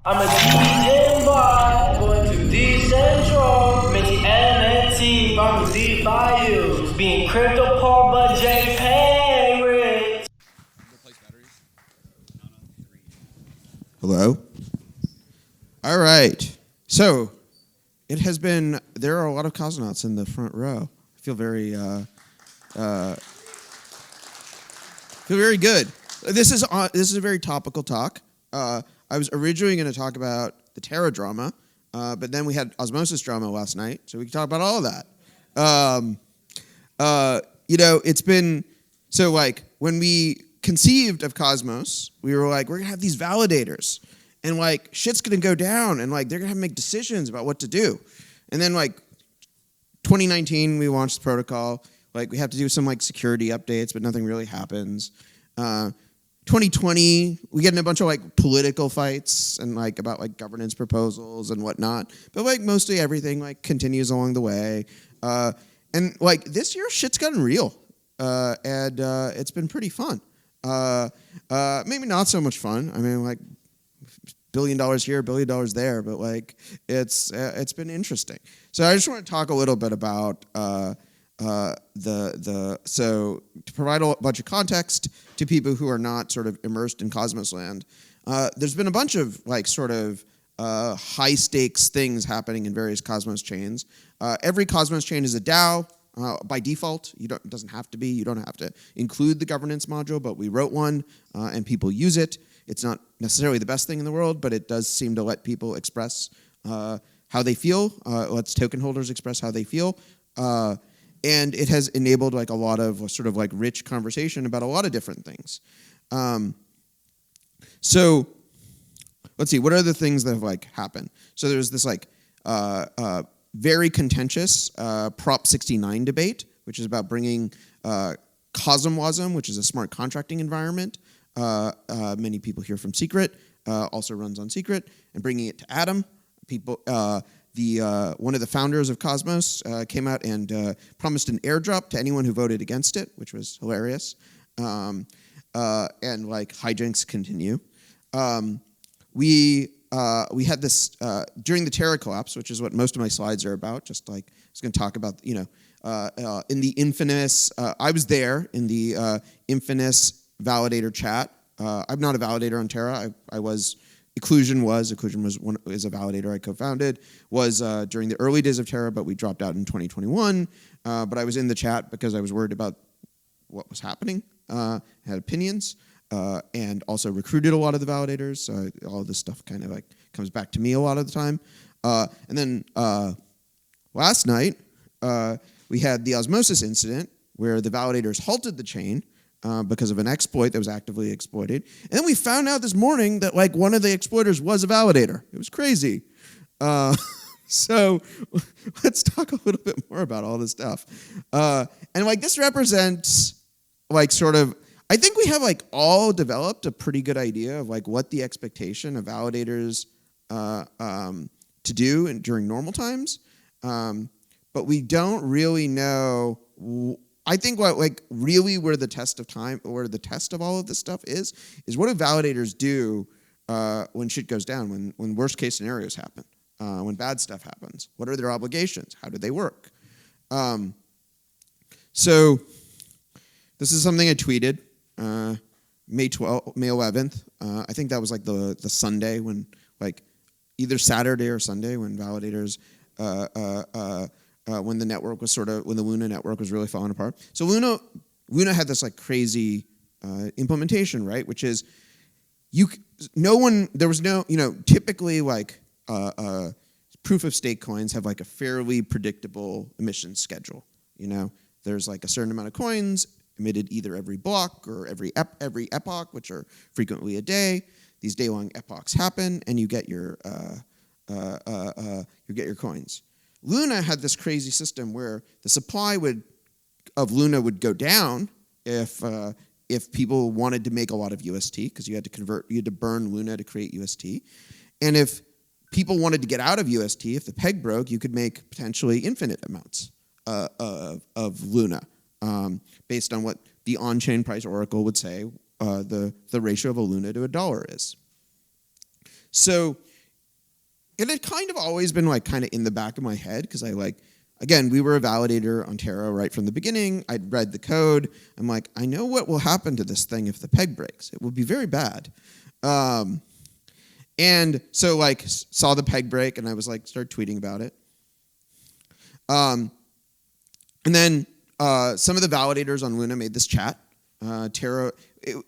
I'm a DJ boy, going to Dcentral, minty NFT, from the DeFi use, being crypto poor but JPay rich. Hello? All right. So, it has been, there are a lot of cosmonauts in the front row. I feel very good. This is a very topical talk. I was originally going to talk about the Terra drama, but then we had Osmosis drama last night, so we can talk about all of that. It's been, so like, when we conceived of Cosmos, we were like, we're going to have these validators, and like, shit's going to go down, and like, they're going to have to make decisions about what to do. And then like, 2019, we launched the protocol. Like, we have to do some like security updates, but nothing really happens. 2020, we get in a bunch of like political fights and like about like governance proposals and whatnot. But like mostly everything like continues along the way. And like this year, shit's gotten real, and it's been pretty fun. Maybe not so much fun. I mean, like $1 billion here, $1 billion there, but like it's been interesting. So I just want to talk a little bit about. So to provide a bunch of context to people who are not sort of immersed in Cosmos land, there's been a bunch of like sort of high stakes things happening in various Cosmos chains. Every Cosmos chain is a DAO by default. It doesn't have to be. You don't have to include the governance module, but we wrote one and people use it. It's not necessarily the best thing in the world, but it does seem to let people express how they feel. Lets token holders express how they feel. And it has enabled like a lot of sort of like rich conversation about a lot of different things. So let's see, what are the things that have like happened? So there's this like very contentious Prop 69 debate, which is about bringing CosmWasm, which is a smart contracting environment. Many people hear from Secret, also runs on Secret, and bringing it to Atom. People. One of the founders of Cosmos came out and promised an airdrop to anyone who voted against it, which was hilarious. And like hijinks continue. We had this during the Terra collapse, which is what most of my slides are about. Just like I was going to talk about, in the infamous. I was there in the infamous validator chat. I'm not a validator on Terra. I was. Occlusion was a validator I co-founded, was during the early days of Terra, but we dropped out in 2021. But I was in the chat because I was worried about what was happening, had opinions, and also recruited a lot of the validators. So all of this stuff kind of like comes back to me a lot of the time. And then last night, we had the Osmosis incident where the validators halted the chain because of an exploit that was actively exploited. And then we found out this morning that like one of the exploiters was a validator. It was crazy. So let's talk a little bit more about all this stuff. And like this represents like sort of, I think we have like all developed a pretty good idea of like what the expectation of validators to do during normal times. But we don't really know. I think what like really where the test of time or the test of all of this stuff is what do validators do when shit goes down, when worst case scenarios happen, when bad stuff happens? What are their obligations? How do they work? So this is something I tweeted May 11th. I think that was like the Sunday when like either Saturday or Sunday when validators when the network was when the Luna network was really falling apart. So Luna had this like crazy implementation, right? Which is typically like proof of stake coins have like a fairly predictable emission schedule. There's like a certain amount of coins emitted either every block or every epoch, which are frequently a day. These day-long epochs happen, and you get your coins. Luna had this crazy system where the supply of Luna would go down if people wanted to make a lot of UST, because you had to burn Luna to create UST. And if people wanted to get out of UST, if the peg broke, you could make potentially infinite amounts of Luna, based on what the on-chain price oracle would say the ratio of a Luna to $1 is. So it had kind of always been like kind of in the back of my head because I like, again, we were a validator on Terra right from the beginning. I'd read the code. I'm like, I know what will happen to this thing if the peg breaks. It will be very bad. And so like saw the peg break and I was like, started tweeting about it. And then some of the validators on Luna made this chat. Terra,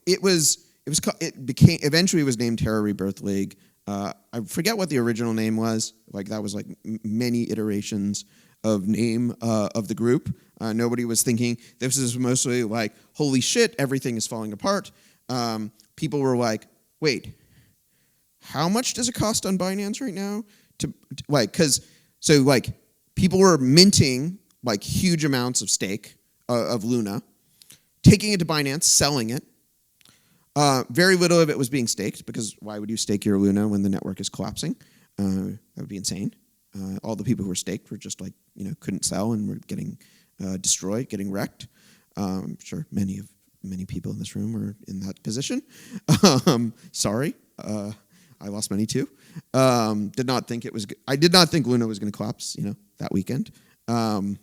eventually it was named Terra Rebirth League. I forget what the original name was. Like that was like many iterations of name of the group. Nobody was thinking this is mostly like, holy shit, everything is falling apart. People were like, wait, how much does it cost on Binance right now? So people were minting like huge amounts of stake of Luna, taking it to Binance, selling it. Very little of it was being staked because why would you stake your Luna when the network is collapsing? That would be insane. All the people who were staked were just like, couldn't sell and were getting destroyed, getting wrecked. I'm sure many people in this room are in that position. Sorry. I lost money too. Did not think it was. I did not think Luna was going to collapse. That weekend. But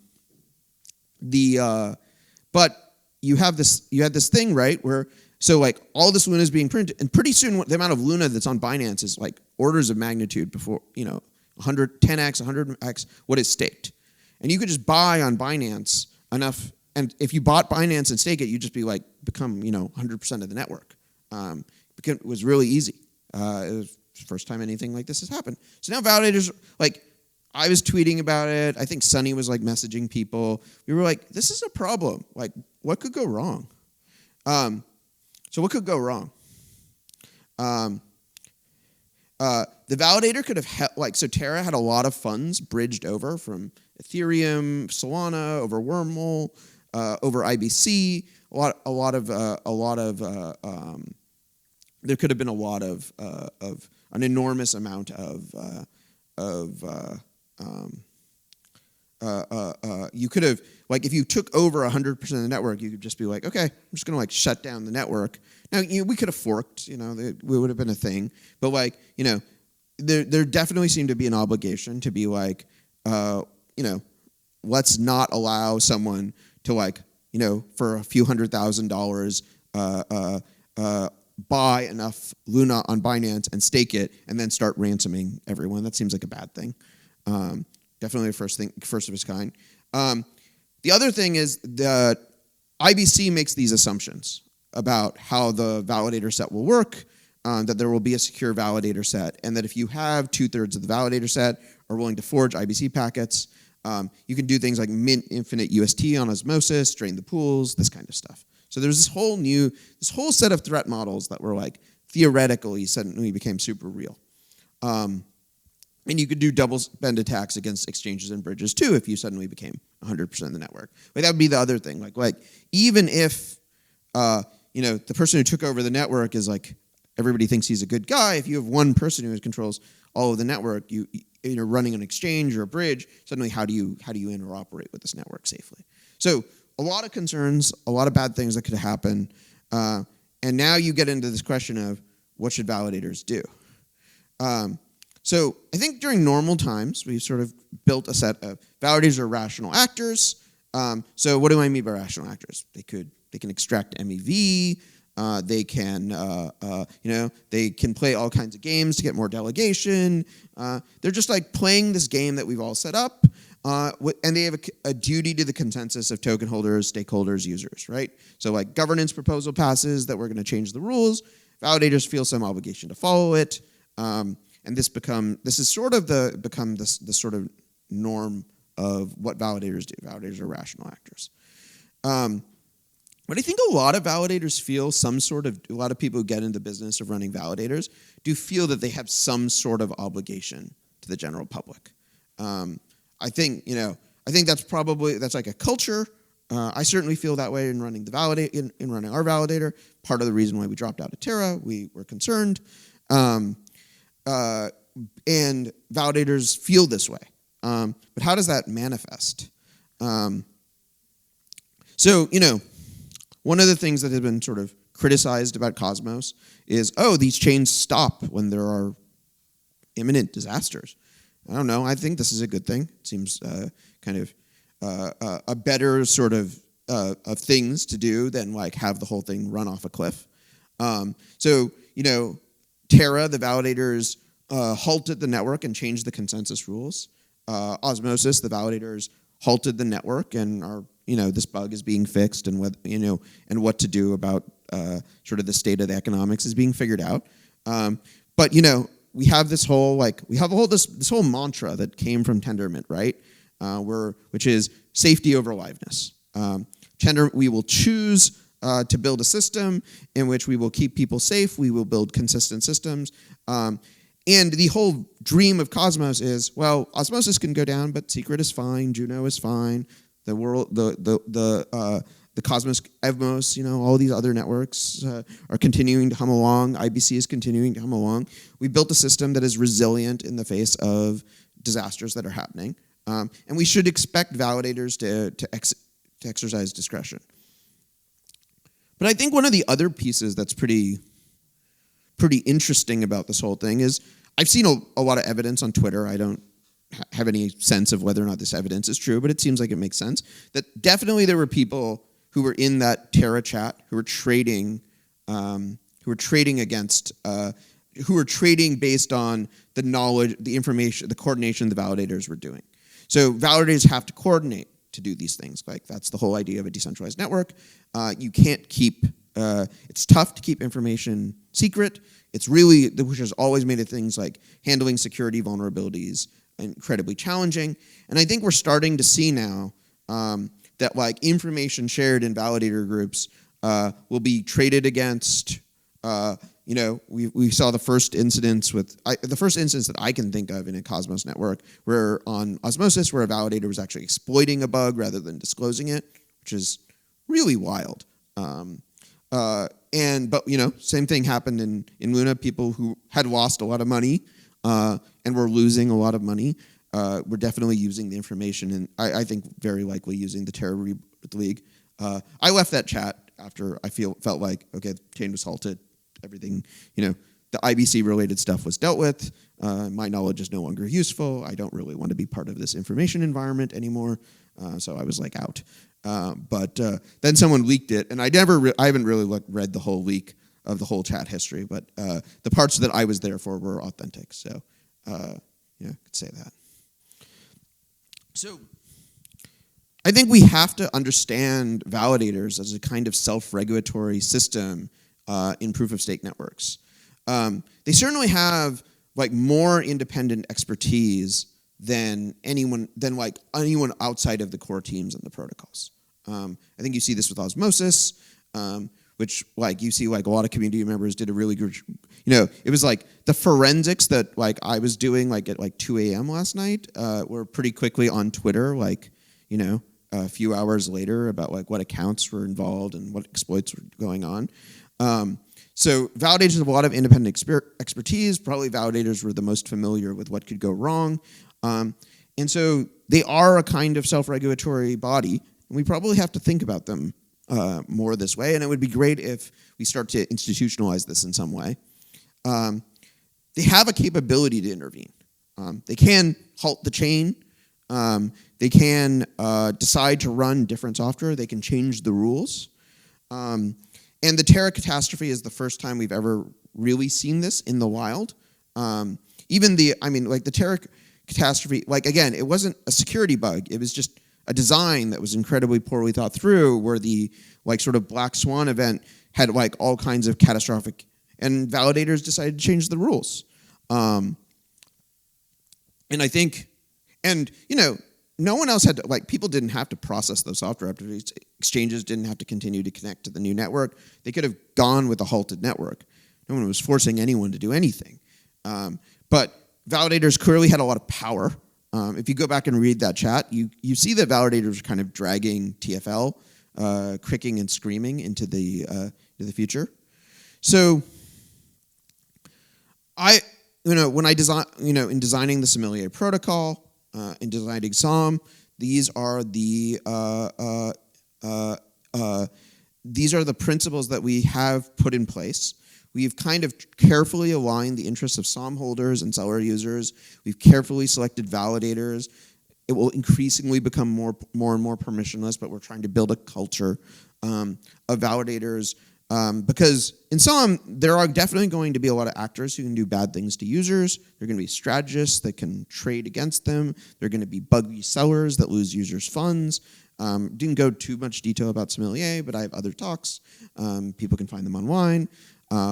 you had this thing, right? Where so like all this Luna is being printed, and pretty soon the amount of Luna that's on Binance is like orders of magnitude before 100, 10x, 100x what is staked, and you could just buy on Binance enough. And if you bought Binance and stake it, you'd just be like become 100% of the network. It was really easy. It was the first time anything like this has happened. So now validators, like, I was tweeting about it. I think Sunny was like messaging people. We were like, this is a problem. Like, what could go wrong? So what could go wrong? The validator could have, so Terra had a lot of funds bridged over from Ethereum, Solana, over Wormhole, over IBC, there could have been a lot of an enormous amount you could have, like, if you took over 100% of the network, you could just be like, okay, I'm just going to like shut down the network. Now, we could have forked, it would have been a thing, but like, there definitely seemed to be an obligation to be like, let's not allow someone to like, for a few $100,000, buy enough Luna on Binance and stake it and then start ransoming everyone. That seems like a bad thing. Definitely a first of its kind. The other thing is that IBC makes these assumptions about how the validator set will work, that there will be a secure validator set, and that if you have 2/3 of the validator set are willing to forge IBC packets, you can do things like mint infinite UST on osmosis, drain the pools, this kind of stuff. So there's this whole set of threat models that were like theoretically suddenly became super real. And you could do double spend attacks against exchanges and bridges too if you suddenly became 100% of the network. But that would be the other thing. Like even if the person who took over the network is like everybody thinks he's a good guy, if you have one person who controls all of the network, you're running an exchange or a bridge, suddenly how do you interoperate with this network safely? So a lot of concerns, a lot of bad things that could happen. And now you get into this question of what should validators do? So I think during normal times, we've sort of built a set of validators are rational actors. So what do I mean by rational actors? They can extract MEV. They can they can play all kinds of games to get more delegation. They're just like playing this game that we've all set up. And they have a duty to the consensus of token holders, stakeholders, users, right? So like governance proposal passes that we're going to change the rules. Validators feel some obligation to follow it. And this is sort of become this sort of norm of what validators do. Validators are rational actors. But I think a lot of validators feel a lot of people who get into the business of running validators do feel that they have some sort of obligation to the general public. I think that's like a culture. I certainly feel that way in running in running our validator. Part of the reason why we dropped out of Terra, we were concerned. And validators feel this way. But how does that manifest? So, one of the things that has been sort of criticized about Cosmos is, these chains stop when there are imminent disasters. I don't know. I think this is a good thing. It seems kind of a better sort of things to do than like have the whole thing run off a cliff. So, Terra, the validators, halted the network and changed the consensus rules. Osmosis, the validators, halted the network and are, this bug is being fixed and what, and what to do about sort of the state of the economics is being figured out. But, we have this whole, this whole mantra that came from Tendermint, right? Which is safety over liveness. We will choose to build a system in which we will keep people safe. We will build consistent systems. And the whole dream of Cosmos is, well, Osmosis can go down, but Secret is fine, Juno is fine, the world, the Cosmos, Evmos, all these other networks are continuing to hum along. IBC is continuing to hum along. We built a system that is resilient in the face of disasters that are happening. And we should expect validators to exercise discretion. But I think one of the other pieces that's pretty interesting about this whole thing is I've seen a lot of evidence on Twitter. I don't have any sense of whether or not this evidence is true, but it seems like it makes sense. That definitely there were people who were in that Terra chat who were trading against, who were trading based on the knowledge, the information, the coordination the validators were doing. So validators have to coordinate to do these things. Like that's the whole idea of a decentralized network. You can't keep, it's tough to keep information secret. It's really, which has always made it things like handling security vulnerabilities incredibly challenging. And I think we're starting to see now that like information shared in validator groups will be traded against. We saw the first incidents the first instance that I can think of in a Cosmos network where on Osmosis where a validator was actually exploiting a bug rather than disclosing it, which is really wild. But same thing happened in Luna. People who had lost a lot of money and were losing a lot of money were definitely using the information, and I think very likely using the Terra League. I left that chat after I felt like, okay, the chain was halted. Everything, the IBC related stuff was dealt with. My knowledge is no longer useful. I don't really want to be part of this information environment anymore. So I was like out. But then someone leaked it, and I haven't really read the whole leak of the whole chat history, but the parts that I was there for were authentic. So, I could say that. So I think we have to understand validators as a kind of self-regulatory system in proof-of-stake networks. They certainly have like more independent expertise than anyone outside of the core teams and the protocols. I think you see this with Osmosis, which like you see like a lot of community members did a really good, it was like the forensics that like I was doing like at like 2 a.m. last night were pretty quickly on Twitter, like, a few hours later about like what accounts were involved and what exploits were going on. So validators have a lot of independent expertise. Probably validators were the most familiar with what could go wrong. And so they are a kind of self-regulatory body, and we probably have to think about them more this way, and it would be great if we start to institutionalize this in some way. They have a capability to intervene. They can halt the chain. They can decide to run different software. They can change the rules. And the Terra catastrophe is the first time we've ever really seen this in the wild. The Terra catastrophe, like again, it wasn't a security bug. It was just a design that was incredibly poorly thought through, where the like sort of black swan event had like all kinds of catastrophic, and validators decided to change the rules. And I think, no one else had to, like, people didn't have to process those software updates. Exchanges didn't have to continue to connect to the new network. They could have gone with a halted network. No one was forcing anyone to do anything. But validators clearly had a lot of power. If you go back and read that chat, you see that validators are kind of dragging TFL, cricking and screaming into the future. So when I design, in designing the Sommelier protocol, in designing Somm, these are the principles that we have put in place. We've kind of carefully aligned the interests of Somm holders and Cellar users. We've carefully selected validators. It will increasingly become more and more permissionless, but we're trying to build a culture of validators because in Somm, there are definitely going to be a lot of actors who can do bad things to users. There are going to be strategists that can trade against them. There are going to be buggy sellers that lose users' funds. Didn't go too much detail about Milian, but I have other talks. People can find them online.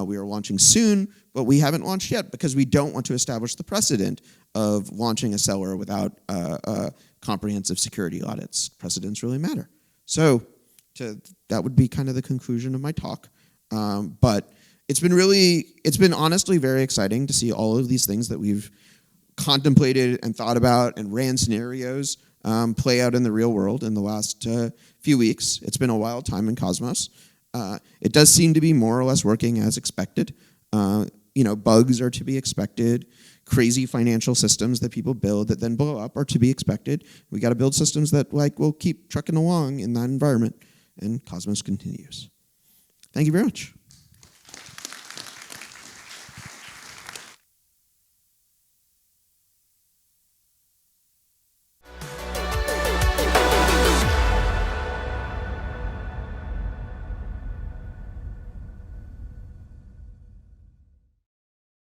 We are launching soon, but we haven't launched yet because we don't want to establish the precedent of launching a Cellar without comprehensive security audits. Precedents really matter. So that would be kind of the conclusion of my talk. But it's been honestly very exciting to see all of these things that we've contemplated and thought about and ran scenarios play out in the real world in the last few weeks. It's been a wild time in Cosmos. It does seem to be more or less working as expected. Bugs are to be expected. Crazy financial systems that people build that then blow up are to be expected. We got to build systems that will keep trucking along in that environment. And Cosmos continues. Thank you very much.